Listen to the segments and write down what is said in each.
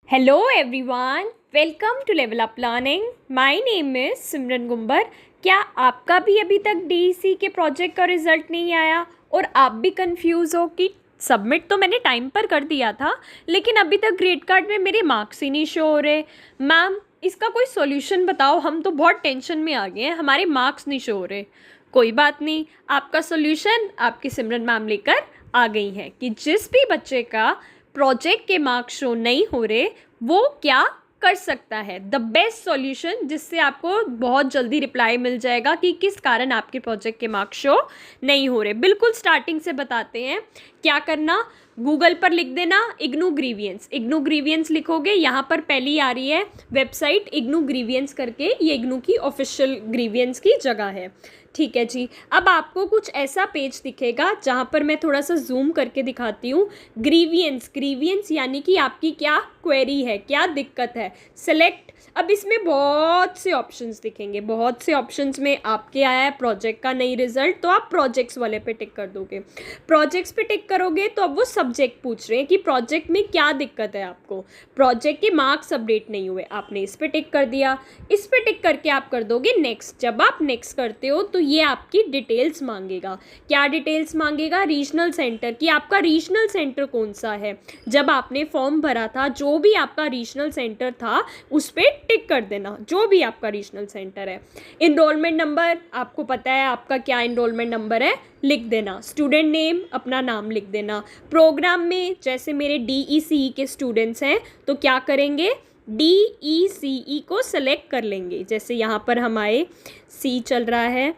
Hello everyone, welcome to Level Up Learning. My name is सिमरन गुंबर. क्या आपका भी अभी तक डीईसी के प्रोजेक्ट का रिज़ल्ट नहीं आया और आप भी कंफ्यूज हो कि सबमिट तो मैंने टाइम पर कर दिया था लेकिन अभी तक ग्रेड कार्ड में मेरे मार्क्स ही नहीं शो हो रहे. मैम इसका कोई सॉल्यूशन बताओ, हम तो बहुत टेंशन में आ गए हैं, हमारे मार्क्स नहीं शो हो रहे. कोई बात नहीं, आपका सॉल्यूशन आपकी सिमरन मैम लेकर आ गई हैं कि जिस भी बच्चे का प्रोजेक्ट के मार्क्स शो नहीं हो रहे वो क्या कर सकता है. द बेस्ट सॉल्यूशन जिससे आपको बहुत जल्दी रिप्लाई मिल जाएगा कि किस कारण आपके प्रोजेक्ट के मार्क्स शो नहीं हो रहे. बिल्कुल स्टार्टिंग से बताते हैं क्या करना. गूगल पर लिख देना इग्नू ग्रीवियंस. इग्नू ग्रीवियंस लिखोगे, यहाँ पर पहली आ रही है वेबसाइट इग्नू ग्रीवियंस करके, ये इग्नू की ऑफिशियल ग्रीवियंस की जगह है. ठीक है जी. अब आपको कुछ ऐसा पेज दिखेगा जहाँ पर मैं थोड़ा सा जूम करके दिखाती हूँ. ग्रीवियंस, ग्रीवियंस यानी कि आपकी क्या क्वेरी है, क्या दिक्कत है. सेलेक्ट. अब इसमें बहुत से ऑप्शंस दिखेंगे, बहुत से ऑप्शंस में आपके आया है प्रोजेक्ट का नहीं रिजल्ट, तो आप प्रोजेक्ट्स वाले पे टिक कर दोगे. प्रोजेक्ट्स पे टिक करोगे तो अब वो सब्जेक्ट पूछ रहे हैं कि प्रोजेक्ट में क्या दिक्कत है आपको. प्रोजेक्ट के मार्क्स अपडेट नहीं हुए, आपने इस पे टिक कर दिया. इस पे टिक करके आप कर दोगे नेक्स्ट. जब आप नेक्स्ट करते हो तो ये आपकी डिटेल्स मांगेगा. क्या डिटेल्स मांगेगा? रीजनल सेंटर की. आपका रीजनल सेंटर कौन सा है. जब आपने फॉर्म भरा था जो भी आपका रीजनल सेंटर था उस पर टिक कर देना, जो भी आपका रीजनल सेंटर है. इनरोलमेंट नंबर, आपको पता है आपका क्या इनरोलमेंट नंबर है, लिख देना. स्टूडेंट नेम, अपना नाम लिख देना. प्रोग्राम में जैसे मेरे डीईसीई के स्टूडेंट्स हैं तो क्या करेंगे, डीईसीई को सेलेक्ट कर लेंगे. जैसे यहाँ पर हमारे सी चल रहा है,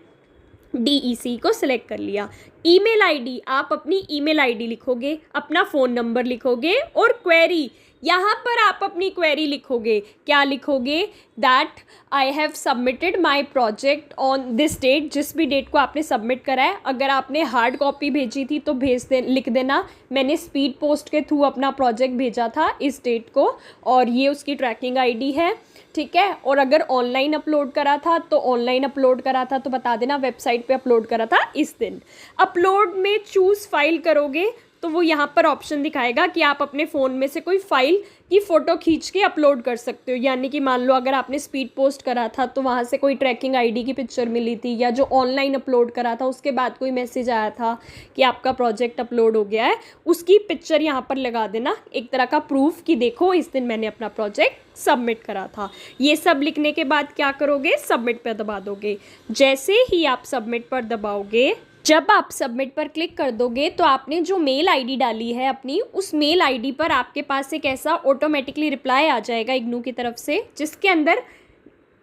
डीईसी को सिलेक्ट कर लिया. ईमेल आईडी, आप अपनी ईमेल आईडी लिखोगे, अपना फ़ोन नंबर लिखोगे और क्वेरी, यहाँ पर आप अपनी क्वेरी लिखोगे. क्या लिखोगे? That I have submitted my project on this date. जिस भी डेट को आपने सबमिट करा है, अगर आपने हार्ड कॉपी भेजी थी तो लिख देना मैंने स्पीड पोस्ट के थ्रू अपना प्रोजेक्ट भेजा था इस डेट को, और ये उसकी ट्रैकिंग आईडी है. ठीक है. और अगर ऑनलाइन अपलोड करा था तो ऑनलाइन अपलोड करा था तो बता देना वेबसाइट पे अपलोड करा था इस दिन. अपलोड में चूज़ फाइल करोगे तो वो यहाँ पर ऑप्शन दिखाएगा कि आप अपने फ़ोन में से कोई फाइल की फ़ोटो खींच के अपलोड कर सकते हो. यानी कि मान लो अगर आपने स्पीड पोस्ट करा था तो वहाँ से कोई ट्रैकिंग आईडी की पिक्चर मिली थी, या जो ऑनलाइन अपलोड करा था उसके बाद कोई मैसेज आया था कि आपका प्रोजेक्ट अपलोड हो गया है, उसकी पिक्चर यहाँ पर लगा देना, एक तरह का प्रूफ कि देखो इस दिन मैंने अपना प्रोजेक्ट सबमिट करा था. ये सब लिखने के बाद क्या करोगे, सबमिट पर दबा दोगे. जैसे ही आप सबमिट पर दबाओगे, जब आप सबमिट पर क्लिक कर दोगे तो आपने जो मेल आईडी डाली है अपनी, उस मेल आईडी पर आपके पास एक ऐसा ऑटोमेटिकली रिप्लाई आ जाएगा इग्नू की तरफ से जिसके अंदर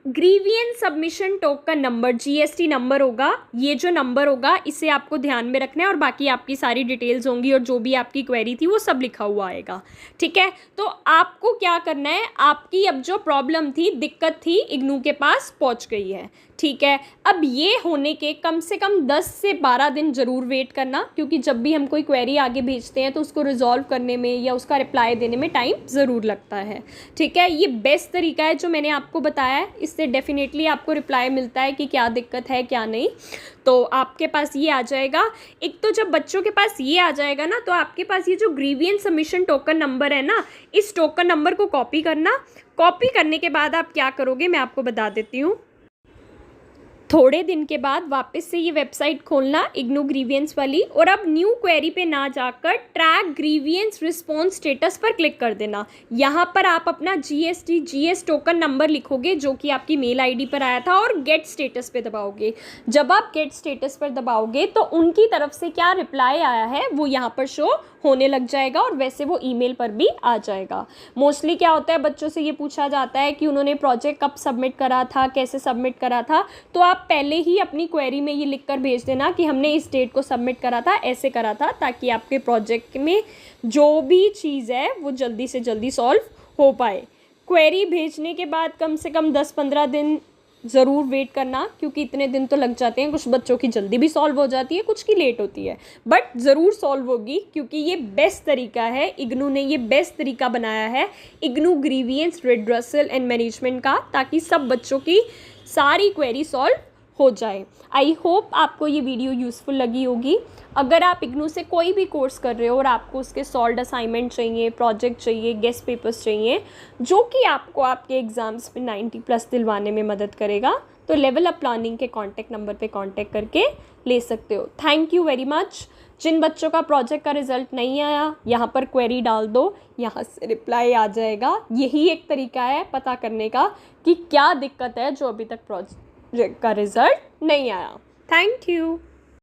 grievance submission token number, GST number होगा. ये जो नंबर होगा इसे आपको ध्यान में रखना है और बाकी आपकी सारी डिटेल्स होंगी और जो भी आपकी क्वेरी थी वो सब लिखा हुआ आएगा. ठीक है. तो आपको क्या करना है, आपकी अब जो प्रॉब्लम थी, दिक्कत थी, इग्नू के पास पहुंच गई है. ठीक है. अब ये होने के कम से कम 10 से 12 दिन ज़रूर वेट करना, क्योंकि जब भी हम कोई क्वेरी आगे भेजते हैं तो उसको रिजॉल्व करने में या उसका रिप्लाई देने में टाइम ज़रूर लगता है. ठीक है. ये बेस्ट तरीका है जो मैंने आपको बताया है, इससे डेफिनेटली आपको रिप्लाई मिलता है कि क्या दिक्कत है क्या नहीं. तो आपके पास ये आ जाएगा. एक तो जब बच्चों के पास ये आ जाएगा ना, तो आपके पास ये जो ग्रीवियंस सबमिशन टोकन नंबर है ना, इस टोकन नंबर को कॉपी करना. कॉपी करने के बाद आप क्या करोगे मैं आपको बता देती हूँ. थोड़े दिन के बाद वापस से ये वेबसाइट खोलना इग्नू ग्रीवियंस वाली, और अब न्यू क्वेरी पे ना जाकर ट्रैक ग्रीवियंस रिस्पॉन्स स्टेटस पर क्लिक कर देना. यहाँ पर आप अपना जीएस टोकन नंबर लिखोगे जो कि आपकी मेल आईडी पर आया था और गेट स्टेटस पे दबाओगे. जब आप गेट स्टेटस पर दबाओगे तो उनकी तरफ से क्या रिप्लाई आया है वो यहाँ पर शो होने लग जाएगा और वैसे वो ईमेल पर भी आ जाएगा. मोस्टली क्या होता है, बच्चों से ये पूछा जाता है कि उन्होंने प्रोजेक्ट कब सबमिट करा था, कैसे सबमिट करा था. तो आप पहले ही अपनी क्वेरी में ये लिखकर भेज देना कि हमने इस डेट को सबमिट करा था, ऐसे करा था, ताकि आपके प्रोजेक्ट में जो भी चीज़ है वो जल्दी से जल्दी सॉल्व हो पाए. क्वेरी भेजने के बाद कम से कम 10-15 दिन ज़रूर वेट करना, क्योंकि इतने दिन तो लग जाते हैं. कुछ बच्चों की जल्दी भी सॉल्व हो जाती है, कुछ की लेट होती है, बट ज़रूर सॉल्व होगी, क्योंकि ये बेस्ट तरीका है. इग्नू ने ये बेस्ट तरीका बनाया है, IGNOU grievance redressal and management का, ताकि सब बच्चों की सारी क्वेरी सॉल्व हो जाए। आई होप आपको ये वीडियो यूज़फुल लगी होगी। अगर आप इग्नू से कोई भी कोर्स कर रहे हो और आपको उसके सॉल्व्ड असाइनमेंट चाहिए, प्रोजेक्ट चाहिए, गेस्ट पेपर्स चाहिए, जो कि आपको आपके एग्ज़ाम्स में 90+ दिलवाने में मदद करेगा, तो लेवल अप लर्निंग के कॉन्टैक्ट नंबर पे कॉन्टैक्ट करके ले सकते हो। Thank you very much. जिन बच्चों का प्रोजेक्ट का रिज़ल्ट नहीं आया, यहाँ पर क्वेरी डाल दो, यहाँ से रिप्लाई आ जाएगा। यही एक तरीका है पता करने का कि क्या दिक्कत है जो अभी तक प्रोजेक्ट का रिज़ल्ट नहीं आया। Thank you.